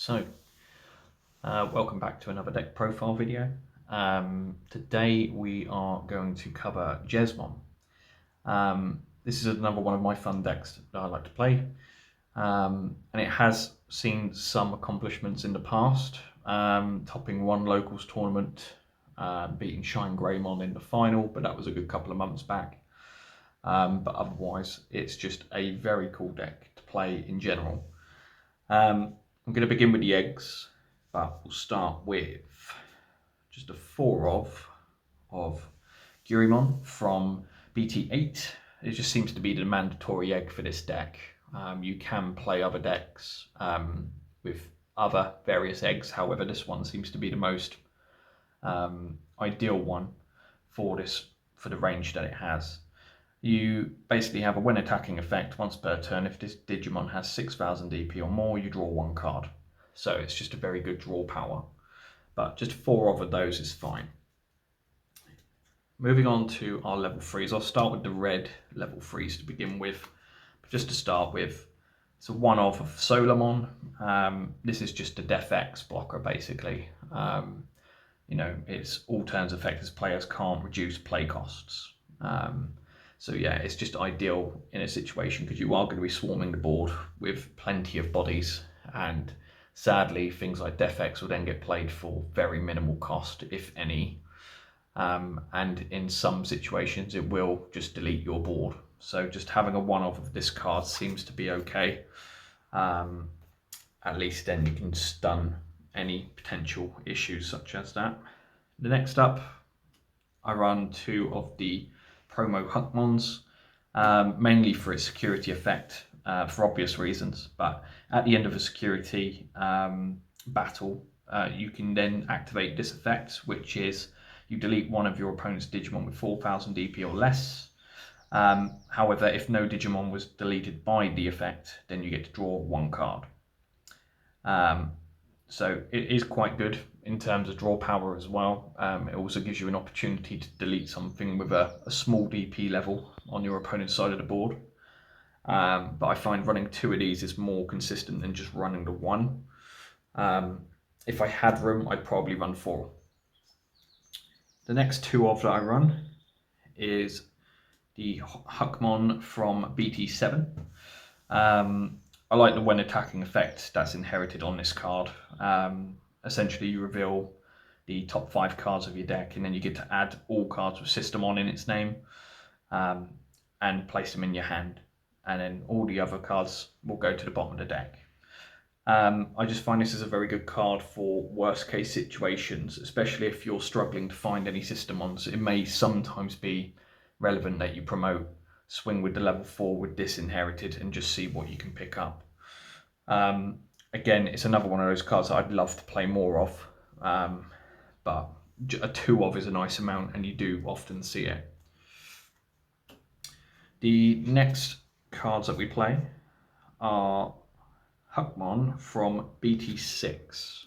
So, welcome back to another deck profile video. Today we are going to cover Jesmon. This is another one of my fun decks that I like to play, and it has seen some accomplishments in the past, topping one locals tournament, beating Shine Greymon in the final, but that was a good couple of months back. But otherwise, it's just a very cool deck to play in general. I'm going to begin with the eggs, but we'll start with just a 4 of Gurimon from BT8. It just seems to be the mandatory egg for this deck. You can play other decks with other various eggs, however this one seems to be the most ideal one for the range that it has. You basically have a when attacking effect once per turn. If this Digimon has 6,000 DP or more, you draw one card. So it's just a very good draw power. But just 4 of those is fine. Moving on to our level 3s. I'll start with the red level 3s to begin with. But just to start with, it's a 1 of Solamon. This is just a Def X blocker basically. Its all turns effect as players can't reduce play costs. So yeah, it's just ideal in a situation because you are going to be swarming the board with plenty of bodies, and sadly things like Def X will then get played for very minimal cost, if any, and in some situations it will just delete your board. So just having a 1-off of this card seems to be okay. At least then you can stun any potential issues such as that. The next up, I run 2 of the promo Huckmons, mainly for its security effect, for obvious reasons, but at the end of a security battle, you can then activate this effect, which is you delete one of your opponent's Digimon with 4,000 DP or less. However, if no Digimon was deleted by the effect, then you get to draw 1 card. So it is quite good in terms of draw power as well. It also gives you an opportunity to delete something with a small DP level on your opponent's side of the board. But I find running 2 of these is more consistent than just running the 1. If I had room, I'd probably run 4. The next 2 of that I run is the Huckmon from BT7. I like the when attacking effect that's inherited on this card. Essentially you reveal the top 5 cards of your deck, and then you get to add all cards with System on in its name, and place them in your hand, and then all the other cards will go to the bottom of the deck. I just find this is a very good card for worst case situations, especially if you're struggling to find any Systemons. It may sometimes be relevant that you promote swing with the level 4 with disinherited and just see what you can pick up. Again, it's another one of those cards that I'd love to play more of, but a 2 of is a nice amount, and you do often see it. The next cards that we play are Huckmon from BT6.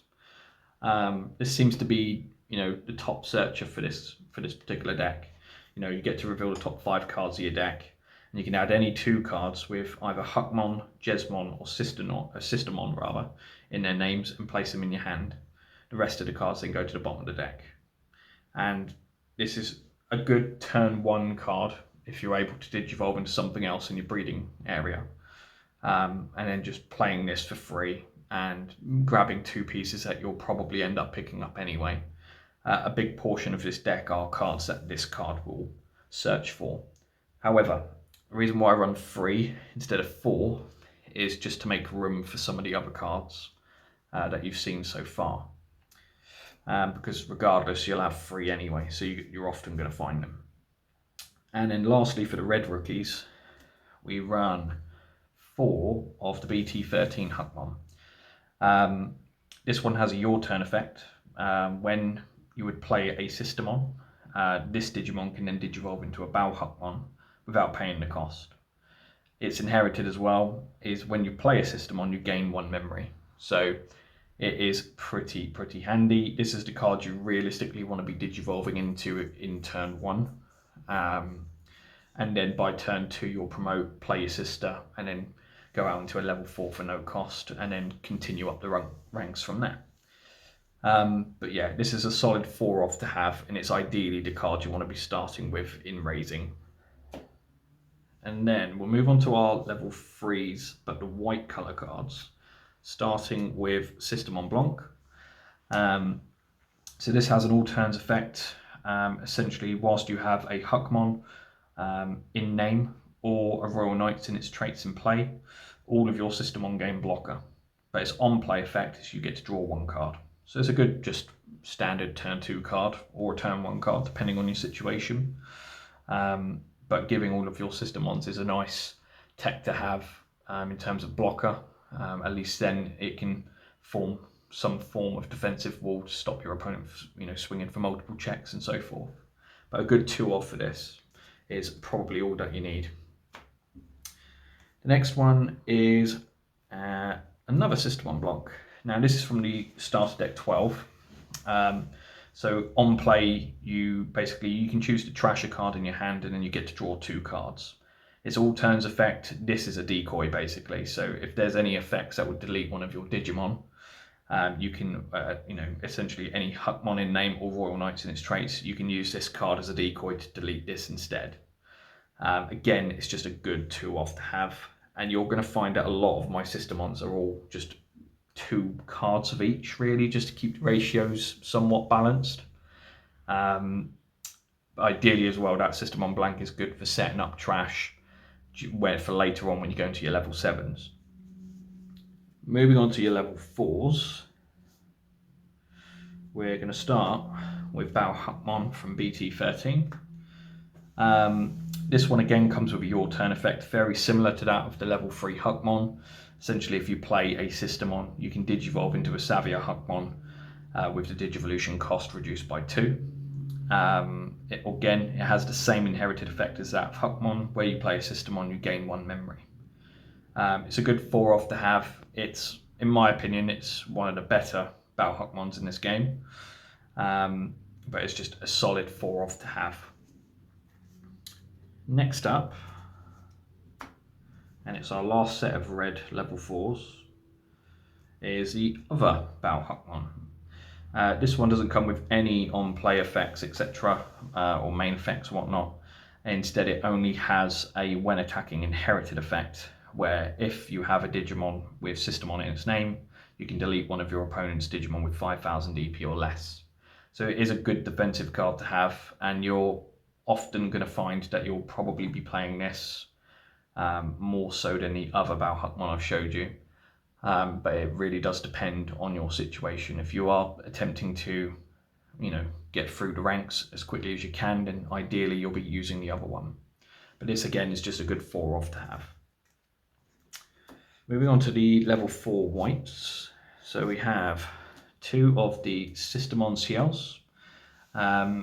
This seems to be, the top searcher for this particular deck. You get to reveal the top 5 cards of your deck, and you can add any 2 cards with either Huckmon, Jesmon, or Systemon rather in their names and place them in your hand. The rest of the cards then go to the bottom of the deck. And this is a good turn 1 card if you're able to Digivolve into something else in your breeding area. And then just playing this for free and grabbing 2 pieces that you'll probably end up picking up anyway. A big portion of this deck are cards that this card will search for. However, the reason why I run 3 instead of 4 is just to make room for some of the other cards that you've seen so far. Because regardless, you'll have 3 anyway, so you're often going to find them. And then lastly, for the red rookies, we run 4 of the BT13 Huckmon. This one has a your turn effect. When you would play a Systemon, this Digimon can then Digivolve into a Bao Huckmon without paying the cost. It's inherited as well, is when you play a Systemon, you gain 1 memory. So it is pretty handy. This is the card you realistically want to be Digivolving into in turn 1. And then by turn 2, you'll promote, play your sister, and then go out into a level 4 for no cost, and then continue up the ranks from there. But yeah, this is a solid 4 off to have, and it's ideally the card you want to be starting with in raising. And then we'll move on to our level 3s, but the white colour cards, starting with System Blanc. So this has an all turns effect. Essentially, whilst you have a Huckmon in name or a Royal Knights in its traits in play, all of your System on game blocker. But its on play effect is you get to draw 1 card. So it's a good just standard turn 2 card or a turn 1 card depending on your situation. But giving all of your System ons is a nice tech to have in terms of blocker. At least then it can form some form of defensive wall to stop your opponent, swinging for multiple checks and so forth. But a good 2 off for this is probably all that you need. The next one is another System Blanc. Now this is from the starter deck 12. So on play, you can choose to trash a card in your hand, and then you get to draw 2 cards. It's all turns effect. This is a decoy basically. So if there's any effects that would delete one of your Digimon, you can, essentially any Huckmon in name or Royal Knights in its traits, you can use this card as a decoy to delete this instead. Again, it's just a good 2 off to have, and you're going to find that a lot of my Systemons are all just 2 cards of each, really, just to keep the ratios somewhat balanced. Ideally as well, that System Blanc is good for setting up trash for later on when you go into your level 7s. Moving on to your level 4s, we're going to start with Bao Huckmon from BT13. This one again comes with a your turn effect, very similar to that of the level 3 Huckmon. Essentially, if you play a Systemon, you can Digivolve into a Savia Huckmon with the Digivolution cost reduced by 2. It has the same inherited effect as that of Huckmon, where you play a Systemon, you gain 1 memory. It's a good 4 off to have. It's, in my opinion, it's one of the better Bao Huckmons in this game, but it's just a solid 4 off to have. Next up, and it's our last set of red level 4s, is the other Bao Huckmon. This one doesn't come with any on-play effects, etc., or main effects, whatnot. Instead, it only has a when attacking inherited effect, where if you have a Digimon with Systemon in its name, you can delete one of your opponent's Digimon with 5000 EP or less. So it is a good defensive card to have, and you're often going to find that you'll probably be playing this more so than the other Bao Huckmon I've showed you. But it really does depend on your situation. If you are attempting to, get through the ranks as quickly as you can, then ideally you'll be using the other one. But this again is just a good 4 off to have. Moving on to the level 4 whites. So we have 2 of the Systemon CLs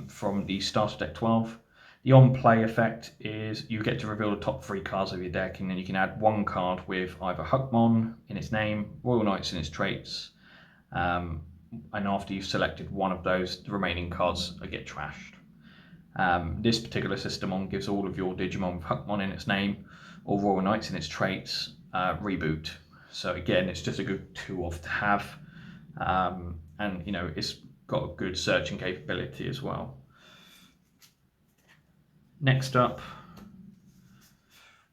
from the starter deck 12. The on-play effect is you get to reveal the top 3 cards of your deck, and then you can add 1 card with either Huckmon in its name, Royal Knights in its traits, and after you've selected one of those, the remaining cards get trashed. This particular Systemon gives all of your Digimon with Huckmon in its name or Royal Knights in its traits reboot. So again, it's just a good 2 off to have, and it's got a good searching capability as well. Next up,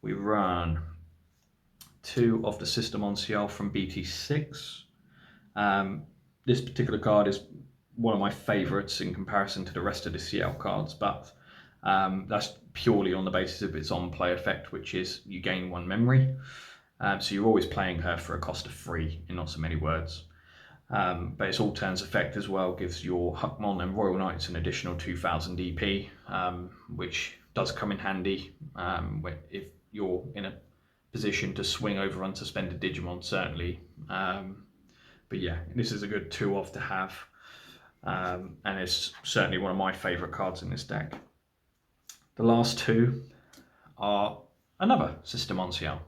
we run 2 of the Systemon CL from BT6. This particular card is one of my favourites in comparison to the rest of the CL cards, but that's purely on the basis of its on-play effect, which is you gain 1 memory. So you're always playing her for a cost of 3, in not so many words. But its all turns effect as well gives your Huckmon and Royal Knights an additional 2000 EP, which does come in handy if you're in a position to swing over unsuspended Digimon, certainly. But yeah, this is a good 2 off to have, and it's certainly one of my favourite cards in this deck. The last 2 are another Systemon CL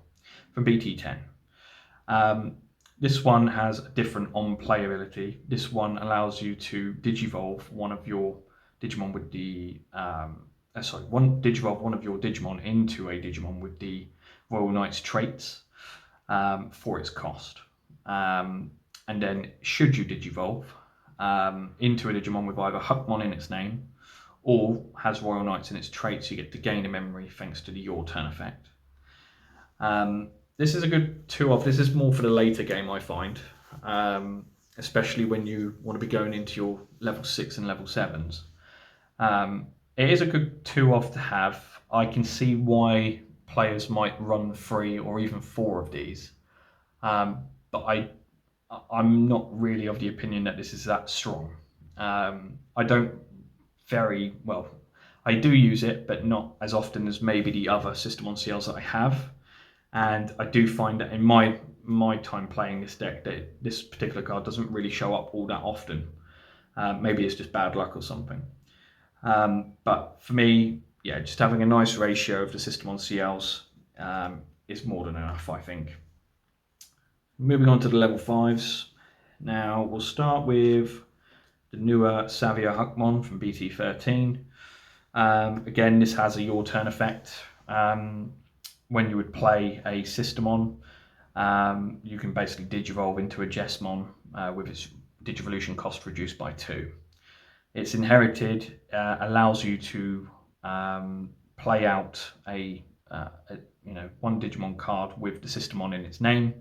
from BT10. This one has a different on-play ability. This one allows you to Digivolve one of your Digimon with the Digivolve one of your Digimon into a Digimon with the Royal Knights traits. for its cost. And then should you Digivolve into a Digimon with either Huckmon in its name or has Royal Knights in its traits, you get to gain a memory thanks to the Your Turn effect. This is a good 2-off. This is more for the later game, I find, especially when you want to be going into your level 6 and level 7s. It is a good 2-off to have. I can see why players might run 3 or even 4 of these, but I'm not really of the opinion that this is that strong. I don't very well. I do use it, but not as often as maybe the other System on CLs that I have. And I do find that in my time playing this deck, that this particular card doesn't really show up all that often. Maybe it's just bad luck or something. But for me, yeah, just having a nice ratio of the System on CLs is more than enough, I think. Moving on to the level 5s. Now we'll start with the newer Savia Huckmon from BT13. Again, this has a Your Turn effect. When you would play a Systemon, you can basically Digivolve into a Jesmon with its Digivolution cost reduced by 2. It's inherited, allows you to play out a one Digimon card with the Systemon in its name,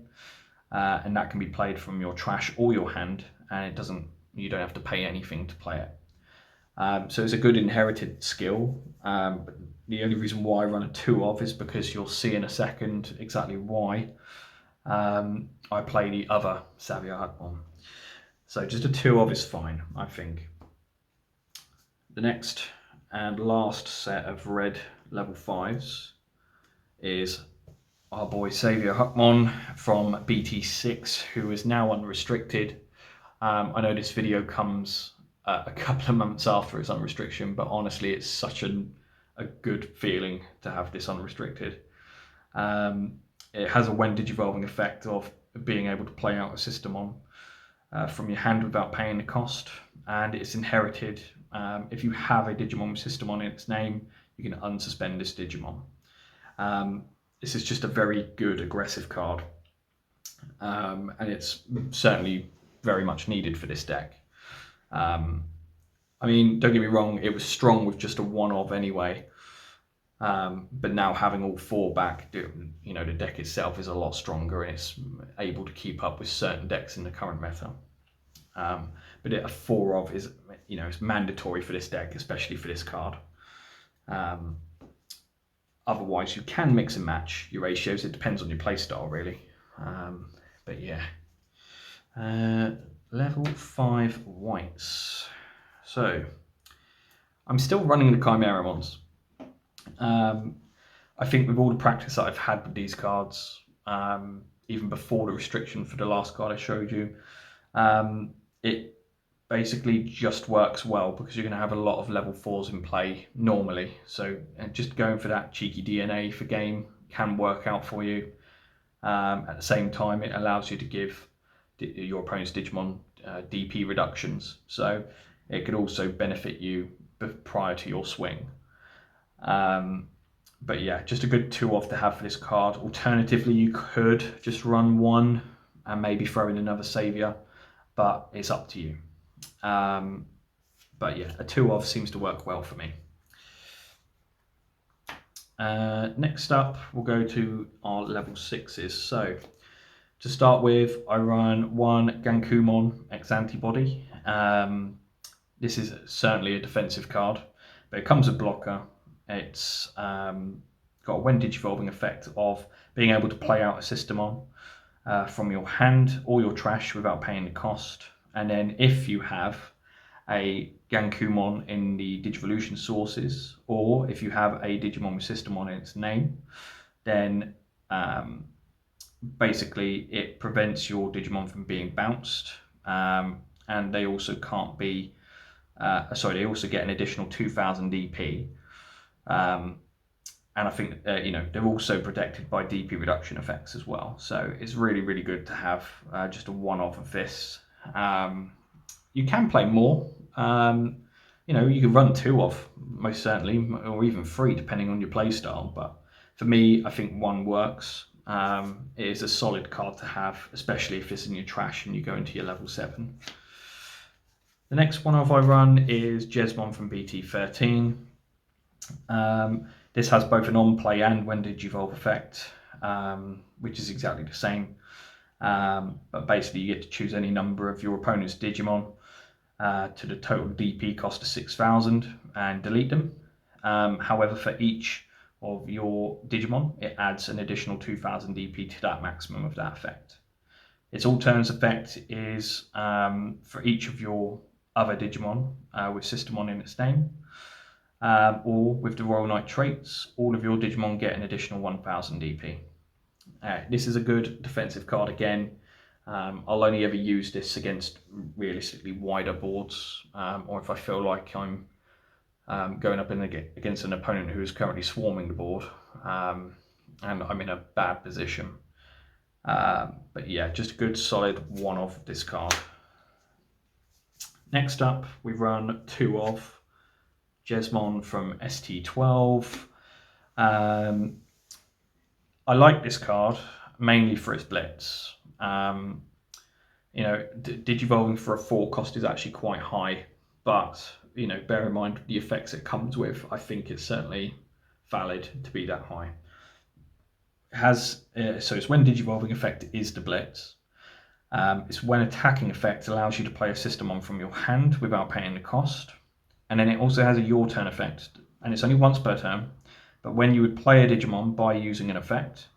and that can be played from your trash or your hand, and you don't have to pay anything to play it. So it's a good inherited skill. But the only reason why I run a 2-of is because you'll see in a second exactly why I play the other Savia Huckmon. So just a 2-of is fine, I think. The next and last set of red level 5s is our boy Savia Huckmon from BT6, who is now unrestricted. I know this video comes a couple of months after its unrestriction, but honestly it's such a good feeling to have this unrestricted. It has a when Digivolving effect of being able to play out a Systemon from your hand without paying the cost, and it's inherited. If you have a Digimon with Systemon in its name, you can unsuspend this Digimon. This is just a very good aggressive card, and it's certainly very much needed for this deck. I mean, don't get me wrong, it was strong with just a 1-of anyway, but now having all 4 back, the deck itself is a lot stronger and it's able to keep up with certain decks in the current meta. But a 4-of is, it's mandatory for this deck, especially for this card. Otherwise, you can mix and match your ratios. It depends on your playstyle, really. But yeah. Level 5 whites. So, I'm still running the Chimeramons. I think with all the practice that I've had with these cards, even before the restriction for the last card I showed you, it basically just works well because you're going to have a lot of level 4s in play normally. So just going for that cheeky DNA for game can work out for you. At the same time, it allows you to give your opponent's Digimon DP reductions. So it could also benefit you prior to your swing. But yeah, just a good 2-of to have for this card. Alternatively, you could just run 1 and maybe throw in another Saviour, but it's up to you. But yeah, a 2-of seems to work well for me. Next up, we'll go to our level 6s. So to start with, I run 1 Gankumon X Antibody. This is certainly a defensive card, but it comes with blocker. It's got a when Digivolving effect of being able to play out a Systemon from your hand or your trash without paying the cost. And then if you have a Gankumon in the Digivolution sources, or if you have a Digimon with Systemon in its name, then basically it prevents your Digimon from being bounced, and they also can't be they also get an additional 2000 DP, and I think they're also protected by DP reduction effects as well. So it's really good to have just a 1-of of this. You can play more. You can run 2-of most certainly, or even 3 depending on your play style. But for me, I think 1 works. It is a solid card to have, especially if it's in your trash and you go into your level 7. The next one I run is Jesmon from BT13. This has both an on-play and when Digivolve effect, which is exactly the same. But basically you get to choose any number of your opponent's Digimon to the total DP cost of 6,000 and delete them. However, for each of your Digimon, it adds an additional 2,000 DP to that maximum of that effect. Its alternate effect is for each of your other Digimon with Systemon in its name, or with the Royal Knight traits, all of your Digimon get an additional 1,000 DP. This is a good defensive card again. I'll only ever use this against realistically wider boards, or if I feel like I'm going up against an opponent who is currently swarming the board and I'm in a bad position. But yeah, just a good solid one of this card. Next up, we run 2 of Jesmon from ST12. I like this card mainly for its blitz. You know, Digivolving for a 4 cost is actually quite high, but you know, bear in mind the effects it comes with. I think it's certainly valid to be that high. It has so it's when Digivolving effect is the blitz. It's when attacking effect allows you to play a Systemon from your hand without paying the cost, and then it also has a your turn effect, and it's only once per turn. But when you would play a Digimon by using an effect,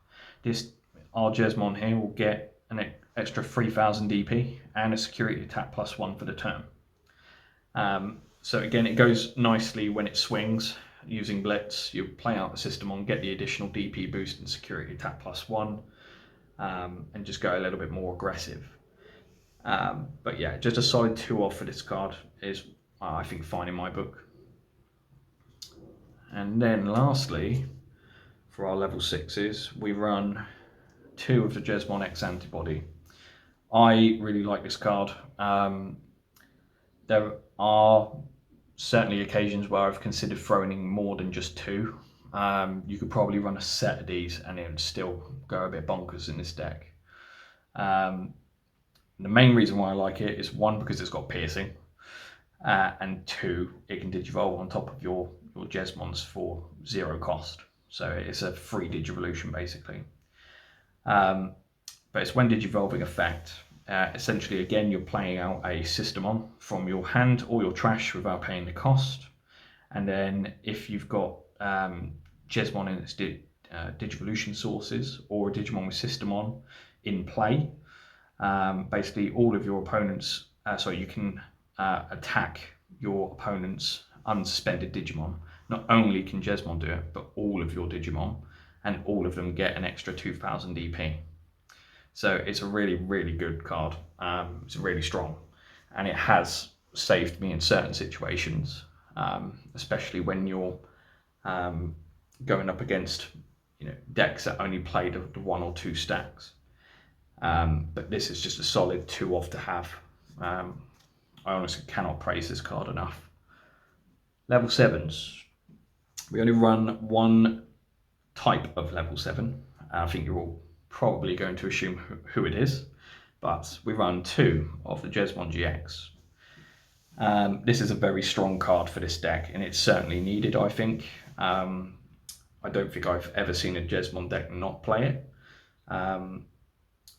our Jesmon here will get an extra 3,000 DP and a security attack +1 for the turn. So again, it goes nicely when it swings using Blitz. You play out the Systemon, get the additional DP boost and security attack +1, and just go a little bit more aggressive. But yeah, just a solid 2 off for this card is, I think, fine in my book. And then lastly, for our level 6s, we run 2 of the Jesmon X Antibody. I really like this card. There are certainly occasions where I've considered throwing in more than just 2. You could probably run a set of these and it would still go a bit bonkers in this deck. The main reason why I like it is 1, because it's got piercing, and 2, it can Digivolve on top of your Jesmons for 0 cost. So it's a free Digivolution basically. But it's when Digivolving effect. Essentially, again, you're playing out a Systemon from your hand or your trash without paying the cost. And then if you've got Jesmon in its Digivolution sources or a Digimon with Systemon in play, basically all of your opponents, you can attack your opponent's unsuspended Digimon. Not only can Jesmon do it, but all of your Digimon, and all of them get an extra 2,000 DP. So it's a really, really good card. It's really strong, and it has saved me in certain situations, especially when you're going up against decks that only play the 1 or 2 stacks. But this is just a solid 2 off to have. I honestly cannot praise this card enough. Level 7s. We only run 1 type of level 7. I think you're all probably going to assume who it is, but we run 2 of the Jesmon GX. This is a very strong card for this deck, and it's certainly needed, I think. I don't think I've ever seen a Jesmon deck not play it.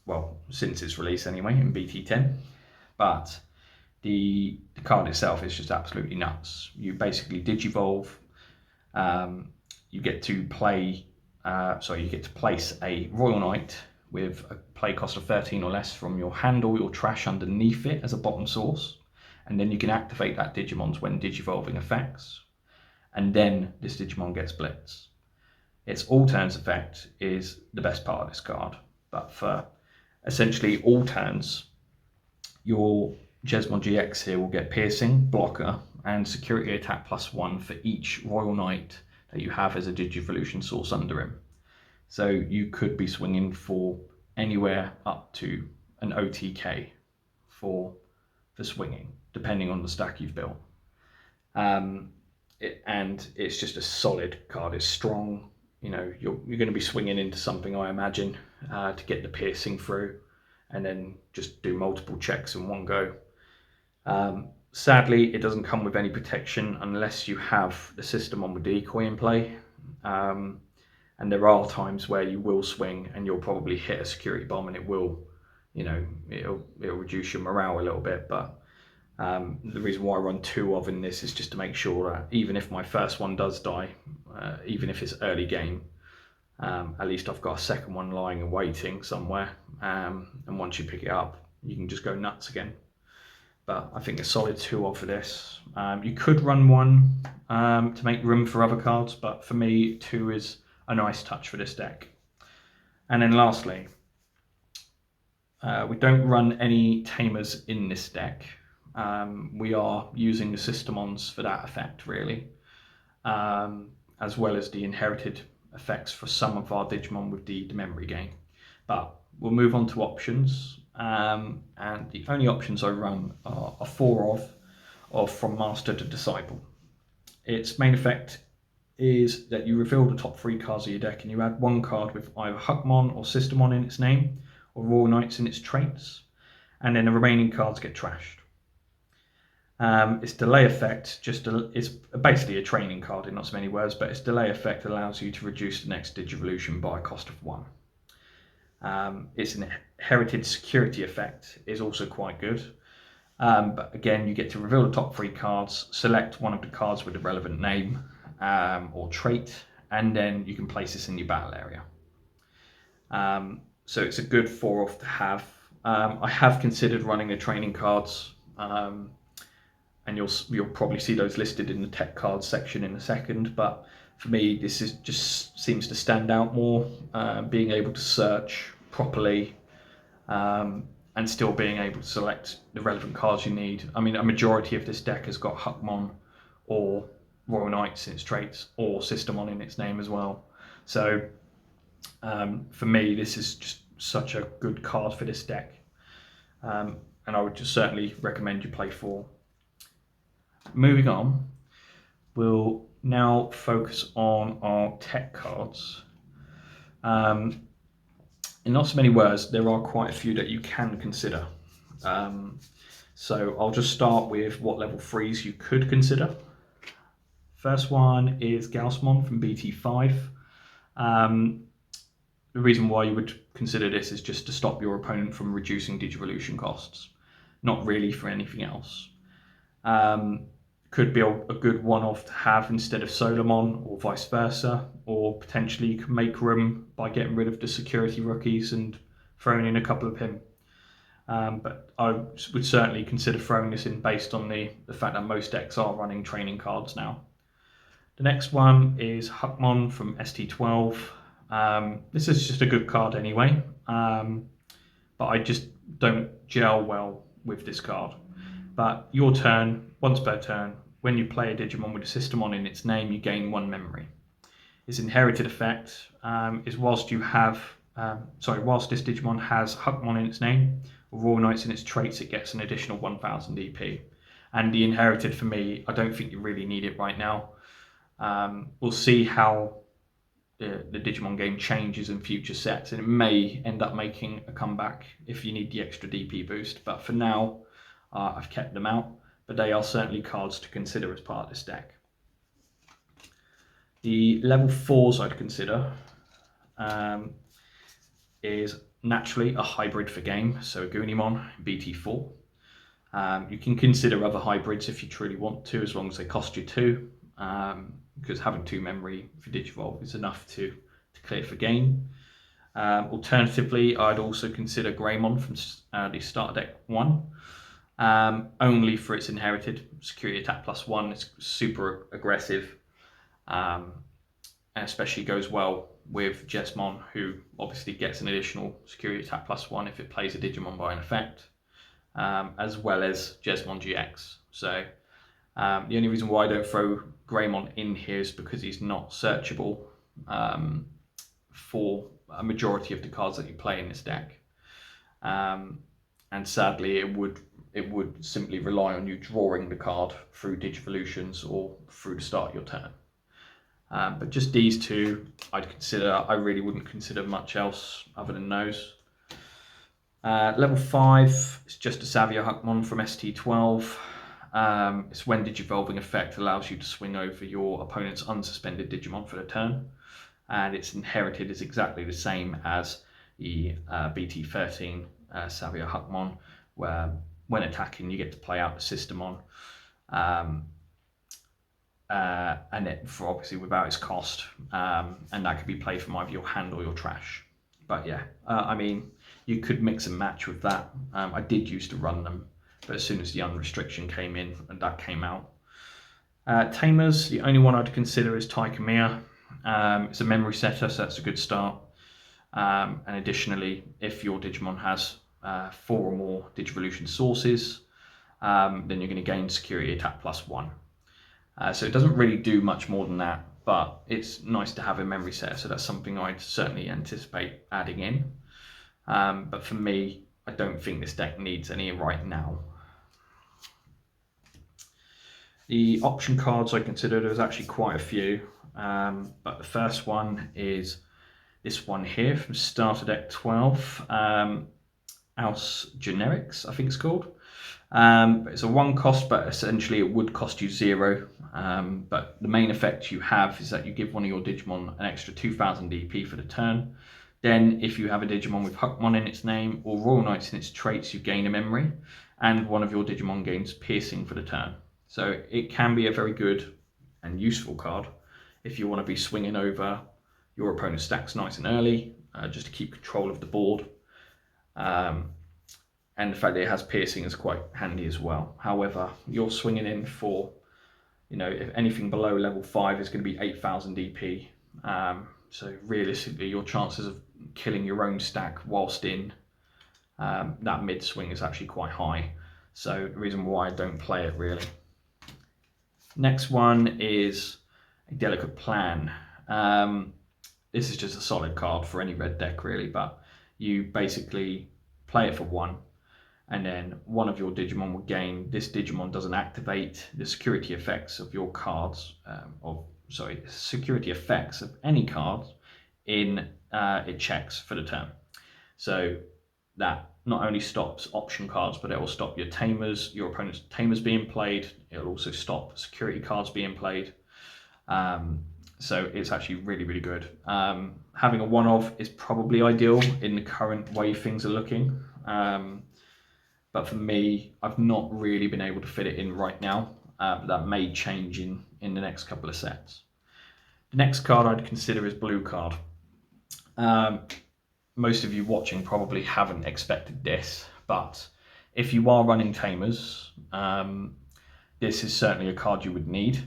Well, since its release anyway, in BT10. But the card itself is just absolutely nuts. You basically Digivolve. You get to play. You get to place a Royal Knight with a play cost of 13 or less from your hand or your trash underneath it as a bottom source, and then you can activate that Digimon's when Digivolving effects, and then this Digimon gets Blitz. Its all turns effect is the best part of this card, but for essentially all turns, your Jesmon GX here will get piercing, blocker, and security attack +1 for each Royal Knight that you have as a Digivolution source under him. So you could be swinging for anywhere up to an OTK for swinging, depending on the stack you've built. And it's just a solid card. It's strong. you know, you're going to be swinging into something, I imagine, to get the piercing through, and then just do multiple checks in one go. Sadly, it doesn't come with any protection unless you have the system on with decoy in play. And there are times where you will swing and you'll probably hit a security bomb, and it will, you know, it'll reduce your morale a little bit. But the reason why I run 2 of in this is just to make sure that even if my first one does die, even if it's early game, at least I've got a second one lying and waiting somewhere, and once you pick it up, you can just go nuts again. But I think a solid 2 of for this. You could run 1 to make room for other cards, but for me 2 is a nice touch for this deck. And then lastly, we don't run any tamers in this deck. We are using the Systemons for that effect, really, as well as the inherited effects for some of our Digimon with the memory gain. But we'll move on to options, and the only options I run are 4 of From Master to Disciple. Its main effect is that you reveal the top 3 cards of your deck, and you add 1 card with either Huckmon or Systemon in its name, or Royal Knights in its traits, and then the remaining cards get trashed. Its delay effect is basically a training card in not so many words, but its delay effect allows you to reduce the next Digivolution by a cost of 1. Its inherited security effect is also quite good, but again you get to reveal the top 3 cards, select one of the cards with the relevant name or trait, and then you can place this in your battle area. So it's a good 4-off to have. I have considered running the training cards, and you'll probably see those listed in the tech cards section in a second, but for me this just seems to stand out more, being able to search properly, and still being able to select the relevant cards you need. I mean, a majority of this deck has got Huckmon or Royal Knights in its traits, or Systemon in its name as well. So for me this is just such a good card for this deck, and I would just certainly recommend you play 4. Moving on, we'll now focus on our tech cards. In not so many words, there are quite a few that you can consider. So I'll just start with what level 3s you could consider. First one is Jesmon from BT5. The reason why you would consider this is just to stop your opponent from reducing Digivolution costs, not really for anything else. Could be a good one-off to have instead of Solomon, or vice versa, or potentially you can make room by getting rid of the security rookies and throwing in a couple of him. But I would certainly consider throwing this in based on the fact that most decks are running training cards now. The next one is Huckmon from ST12. This is just a good card anyway, but I just don't gel well with this card. But your turn, once per turn, when you play a Digimon with a Systemon in its name, you gain 1 memory. Its inherited effect is whilst this Digimon has Huckmon in its name, or Royal Knights in its traits, it gets an additional 1000 EP. And the inherited, for me, I don't think you really need it right now. We'll see how the Digimon game changes in future sets, and it may end up making a comeback if you need the extra DP boost. But for now, I've kept them out, but they are certainly cards to consider as part of this deck. The level 4s I'd consider is naturally a hybrid for game, so Goonimon, BT4. You can consider other hybrids if you truly want to, as long as they cost you 2, because having 2 memory for Digivolve is enough to clear for game. Alternatively, I'd also consider Greymon from the starter deck 1. Only for its inherited security attack +1. It's super aggressive, and especially goes well with Jesmon, who obviously gets an additional security attack +1 if it plays a Digimon by an effect, as well as Jesmon GX. So the only reason why I don't throw Greymon in here is because he's not searchable for a majority of the cards that you play in this deck, and sadly it would simply rely on you drawing the card through Digivolutions or through the start of your turn. But just these two, I'd consider. I really wouldn't consider much else other than those. Level 5 is just a Savia Huckmon from ST12. It's when Digivolving effect allows you to swing over your opponent's unsuspended Digimon for the turn, and it's inherited is exactly the same as the BT13 Savia Huckmon, where when attacking you get to play out the Systemon, and it for obviously without its cost, and that could be played from either your hand or your trash. But yeah, I mean, you could mix and match with that. I did used to run them, but as soon as the unrestriction came in and that came out. Tamers, the only one I'd consider is Taikamiya. It's a memory setter, so that's a good start. And additionally, if your Digimon has 4 or more Digivolution sources, then you're going to gain security attack +1. So it doesn't really do much more than that, but it's nice to have a memory setter, so that's something I'd certainly anticipate adding in. But for me, I don't think this deck needs any right now. The option cards I consider, there's actually quite a few, but the first one is this one here from Starter Deck 12, Aus Generics, I think it's called. It's a 1 cost, but essentially it would cost you 0. But the main effect you have is that you give one of your Digimon an extra 2000 DP for the turn. Then if you have a Digimon with Huckmon in its name or Royal Knights in its traits, you gain a memory, and one of your Digimon gains piercing for the turn. So it can be a very good and useful card if you want to be swinging over your opponent's stacks nice and early, just to keep control of the board. And the fact that it has piercing is quite handy as well. However, you're swinging in for, if anything below level 5 is going to be 8000 DP. So realistically, your chances of killing your own stack whilst in that mid swing is actually quite high. So the reason why I don't play it really. Next one is a Delicate Plan. This is just a solid card for any red deck really, but you basically play it for 1, and then one of your Digimon will gain. This Digimon doesn't activate the security effects of your cards, security effects of any cards in it checks for the turn. So that not only stops option cards, but it will stop your Tamers, your opponent's Tamers being played. It'll also stop security cards being played. So it's actually really, really good. Having a 1-of is probably ideal in the current way things are looking. But for me, I've not really been able to fit it in right now. But that may change in the next couple of sets. The next card I'd consider is Blue Card. Most of you watching probably haven't expected this, but if you are running Tamers, this is certainly a card you would need.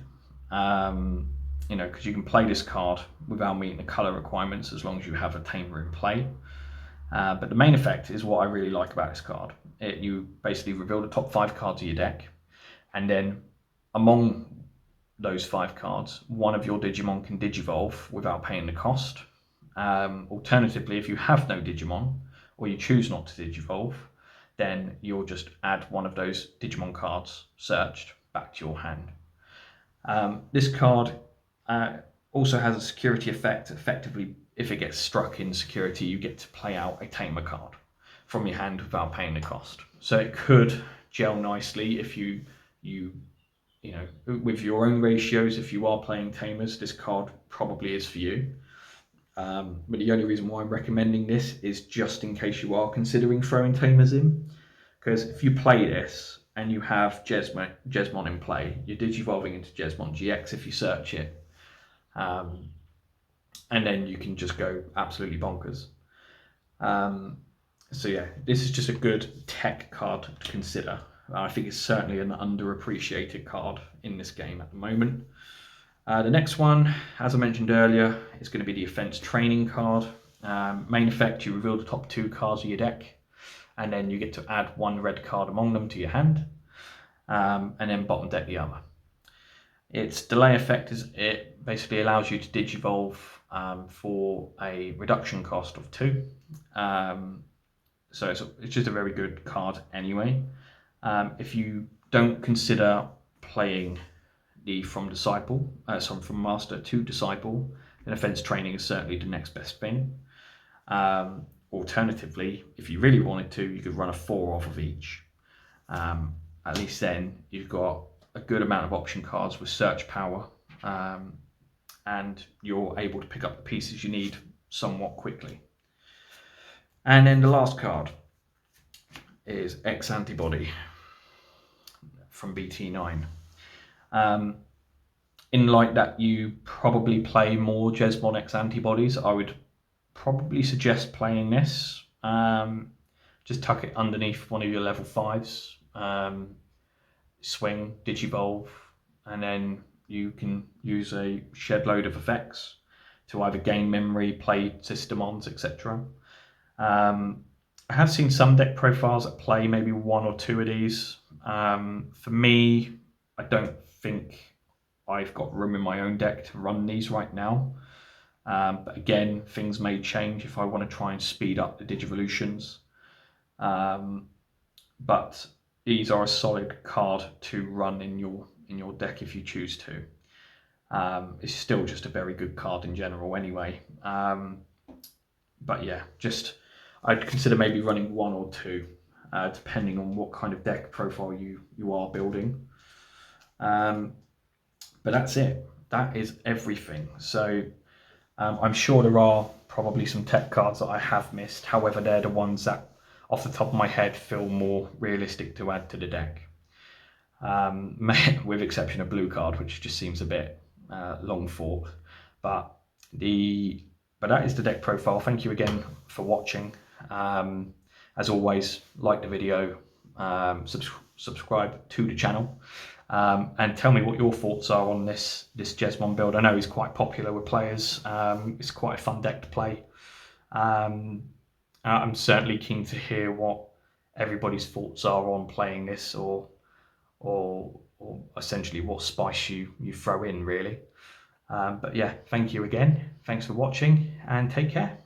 Because you can play this card without meeting the colour requirements as long as you have a Tamer in play. But the main effect is what I really like about this card. You basically reveal the top 5 cards of your deck, and then among those 5 cards, one of your Digimon can Digivolve without paying the cost. Alternatively, if you have no Digimon, or you choose not to Digivolve, then you'll just add one of those Digimon cards searched back to your hand. This card also has a security effect. Effectively, if it gets struck in security, you get to play out a Tamer card from your hand without paying the cost. So it could gel nicely if you with your own ratios. If you are playing Tamers, this card probably is for you. But the only reason why I'm recommending this is just in case you are considering throwing Tamers in. Because if you play this and you have Jesmon in play, you're Digivolving into Jesmon GX if you search it. And then you can just go absolutely bonkers. So yeah, this is just a good tech card to consider. I think it's certainly an underappreciated card in this game at the moment. The next one, as I mentioned earlier, is going to be the Offense Training card. Main effect, you reveal the top 2 cards of your deck, and then you get to add 1 red card among them to your hand, and then bottom deck the other. Its delay effect is it basically allows you to Digivolve for a reduction cost of 2. So it's just a very good card anyway. If you don't consider playing the from Master to Disciple, then Offense Training is certainly the next best thing. Alternatively, if you really wanted to, you could run a 4 off of each. At least then you've got a good amount of option cards with search power, and you're able to pick up the pieces you need somewhat quickly. And then the last card is X Antibody from BT9. In light that you probably play more Jesmon X Antibodies, I would probably suggest playing this. Just tuck it underneath one of your level 5s, swing, Digivolve, and then you can use a shed load of effects to either gain memory, play systemons, etc. I have seen some deck profiles that play maybe 1 or 2 of these. For me, I don't think I've got room in my own deck to run these right now. But again, things may change if I want to try and speed up the Digivolutions. But these are a solid card to run in your deck if you choose to. It's still just a very good card in general anyway. But yeah, I'd consider maybe running 1 or 2, depending on what kind of deck profile you are building. But that's it. That is everything. So I'm sure there are probably some tech cards that I have missed. However, they're the ones that, off the top of my head, feel more realistic to add to the deck. With exception of blue card, which just seems a bit long fork. But that is the deck profile. Thank you again for watching. As always, like the video, subscribe to the channel, and tell me what your thoughts are on this Jesmon build. I know he's quite popular with players. It's quite a fun deck to play. I'm certainly keen to hear what everybody's thoughts are on playing this, or essentially what spice you throw in, really. But yeah, thank you again. Thanks for watching, and take care.